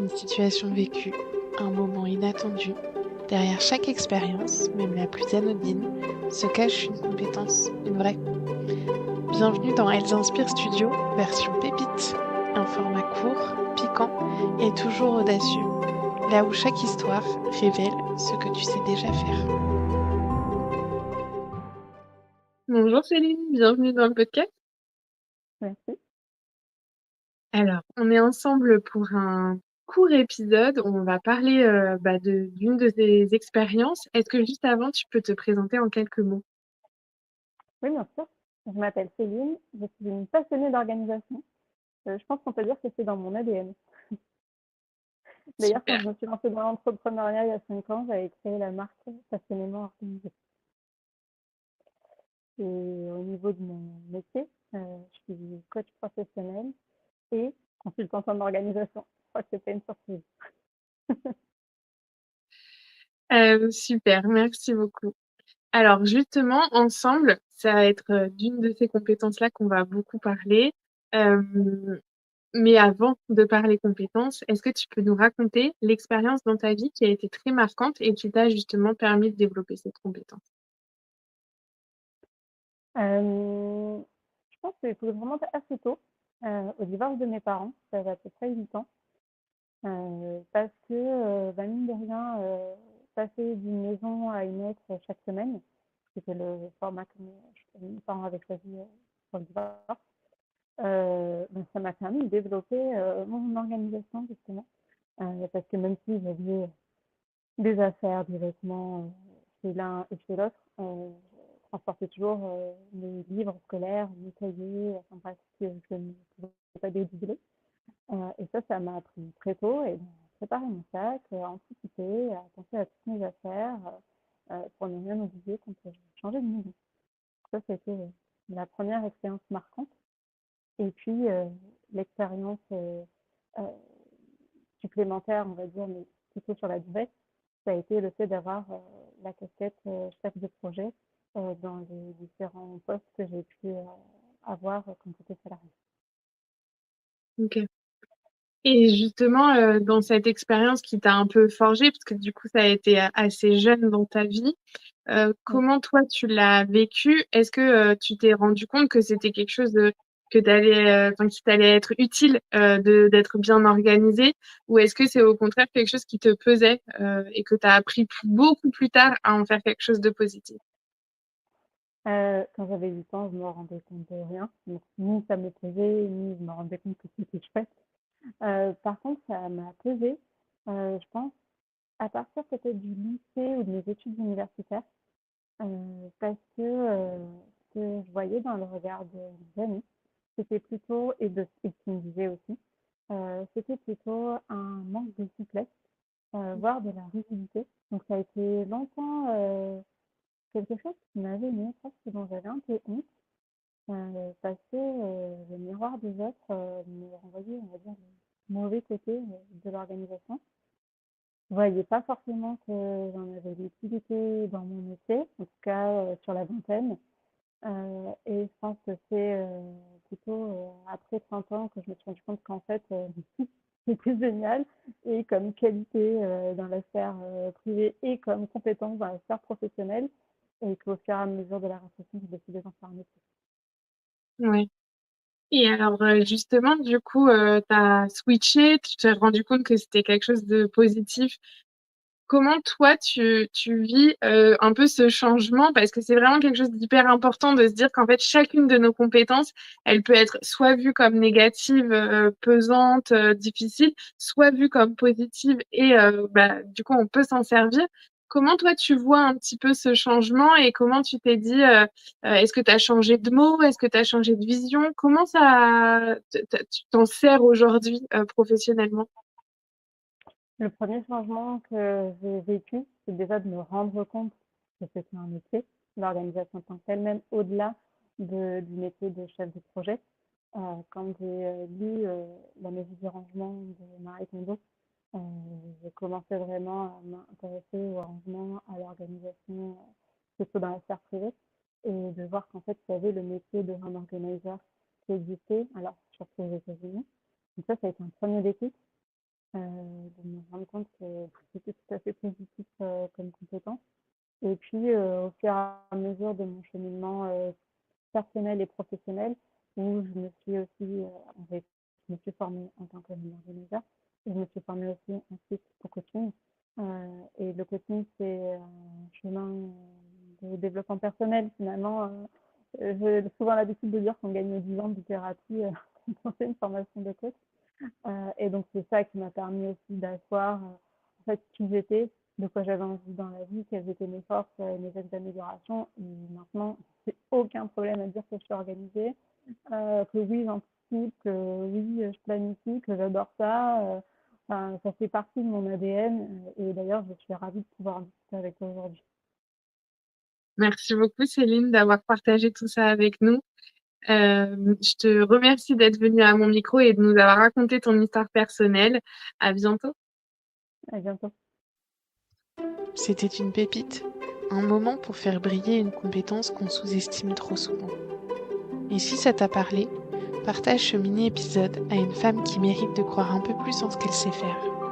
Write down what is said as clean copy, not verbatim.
une situation vécue, un moment inattendu. Derrière chaque expérience, même la plus anodine, se cache une compétence, une vraie. Bienvenue dans Elles Inspire Studio, version pépite. Un format court, piquant et toujours audacieux. Là où chaque histoire révèle ce que tu sais déjà faire. Bonjour Céline, bienvenue dans le podcast. Merci. Alors, on est ensemble pour un court épisode où on va parler d'une de tes expériences. Est-ce que juste avant, tu peux te présenter en quelques mots? Oui, bien sûr. Je m'appelle Céline, je suis une passionnée d'organisation. Je pense qu'on peut dire que c'est dans mon ADN. D'ailleurs, quand Super. je me suis lancée dans l'entrepreneuriat il y a 5 ans, j'avais créé la marque Passionnément Organisée. Et au niveau de mon métier, je suis coach professionnel et consultante en organisation. Je crois que c'était une surprise. Super, merci beaucoup. Alors justement, ensemble, ça va être d'une de ces compétences-là qu'on va beaucoup parler. Euh, mais avant de parler compétences, est-ce que tu peux nous raconter l'expérience dans ta vie qui a été très marquante et qui t'a justement permis de développer cette compétence? Euh, je pense qu'il faut vraiment assez tôt, au divorce de mes parents, ça avait à peu près 8 ans. Parce que, mine de rien, passer d'une maison à une autre chaque semaine, c'était le format que mes parents avaient choisi pour le divorce, ça m'a permis de développer mon organisation, justement. Parce que même si j'avais des affaires, des vêtements chez l'un et chez l'autre, je transportais toujours mes livres scolaires, mes cahiers, enfin bref, que je ne pouvais pas dédoubler. Et ça m'a appris très tôt et à préparer mon sac, à anticiper, à penser à toutes mes affaires, pour ne rien oublier quand je changeais de maison. Ça, c'était la première expérience marquante. Et puis, l'expérience heu, supplémentaire, on va dire, mais plutôt sur la durée, ça a été le fait d'avoir la casquette chef de projet dans les différents postes que j'ai pu avoir quand j'étais salariée. Ok. Et justement, dans cette expérience qui t'a un peu forgé, parce que du coup, ça a été assez jeune dans ta vie, Oui. comment toi tu l'as vécu? Est-ce que tu t'es rendu compte que c'était quelque chose que enfin, qui t'allait être utile d'être bien organisé, ou est-ce que c'est au contraire quelque chose qui te pesait et que tu as appris beaucoup plus tard à en faire quelque chose de positif? Quand j'avais 8 ans, je me rendais compte de rien. Donc, ni ça me plaisait, ni je me rendais compte que c'était chouette. Par contre, ça m'a pesé, je pense, à partir peut-être du lycée ou de mes études universitaires, parce que je voyais dans le regard de mes amis, c'était plutôt, et ce qu'ils me disaient aussi, c'était plutôt un manque de souplesse, voire de la rigidité. Donc, ça a été longtemps quelque chose qui m'avait mis, presque dont j'avais un peu honte. Parce que le miroir des autres me renvoyait, on va dire, le mauvais côté de l'organisation. Je voyais pas forcément que j'en avais l'utilité dans mon métier, en tout cas sur la vingtaine. Et je pense que c'est plutôt après 30 ans que je me suis rendu compte qu'en fait, c'était génial. Et comme qualité dans la sphère privée et comme compétence dans la sphère professionnelle. Et qu'au fur et à mesure de la réflexion, j'ai décidé d'en faire un métier. Ouais. Et alors, justement, du coup, tu as switché, tu t'es rendu compte que c'était quelque chose de positif. Comment toi, tu vis un peu ce changement? Parce que c'est vraiment quelque chose d'hyper important de se dire qu'en fait, chacune de nos compétences, elle peut être soit vue comme négative, pesante, difficile, soit vue comme positive et du coup, on peut s'en servir. Comment toi, tu vois un petit peu ce changement et comment tu t'es dit, est-ce que tu as changé de mots? Est-ce que tu as changé de vision? Comment tu t'en sers aujourd'hui professionnellement? Le premier changement que j'ai vécu, c'est déjà de me rendre compte que c'était un métier, l'organisation en tant que telle, même au-delà du métier de chef de projet. Quand j'ai lu La magie du rangement de Marie Kondo, euh, j'ai commencé vraiment à m'intéresser au rangement, à l'organisation, plutôt dans la sphère privée, et de voir qu'en fait, il y avait le métier de home organizer qui existait, alors surtout aux États-Unis. Donc ça a été un premier déclic. de me rendre compte que c'était tout à fait positif comme compétence. Et puis, au fur et à mesure de mon cheminement personnel et professionnel, où je me suis aussi, je me suis formée en tant que manager, et je me suis formée aussi ensuite au coaching. Et le coaching, c'est un chemin de développement personnel finalement. J'ai souvent l'habitude de dire qu'on gagne 10 ans de thérapie quand on fait une formation de coach. Et donc, c'est ça qui m'a permis aussi d'asseoir en fait, qui j'étais, de quoi j'avais envie dans la vie, quelles étaient mes forces, mes axes d'amélioration. Et maintenant, c'est aucun problème à dire que je suis organisée, que oui, j'anticipe, que oui, je planifie, que j'adore ça. Enfin, ça fait partie de mon ADN. Et d'ailleurs, je suis ravie de pouvoir en discuter avec toi aujourd'hui. Merci beaucoup, Céline, d'avoir partagé tout ça avec nous. Je te remercie d'être venue à mon micro et de nous avoir raconté ton histoire personnelle. À bientôt. À bientôt. C'était une pépite, un moment pour faire briller une compétence qu'on sous-estime trop souvent. Et si ça t'a parlé, partage ce mini-épisode à une femme qui mérite de croire un peu plus en ce qu'elle sait faire.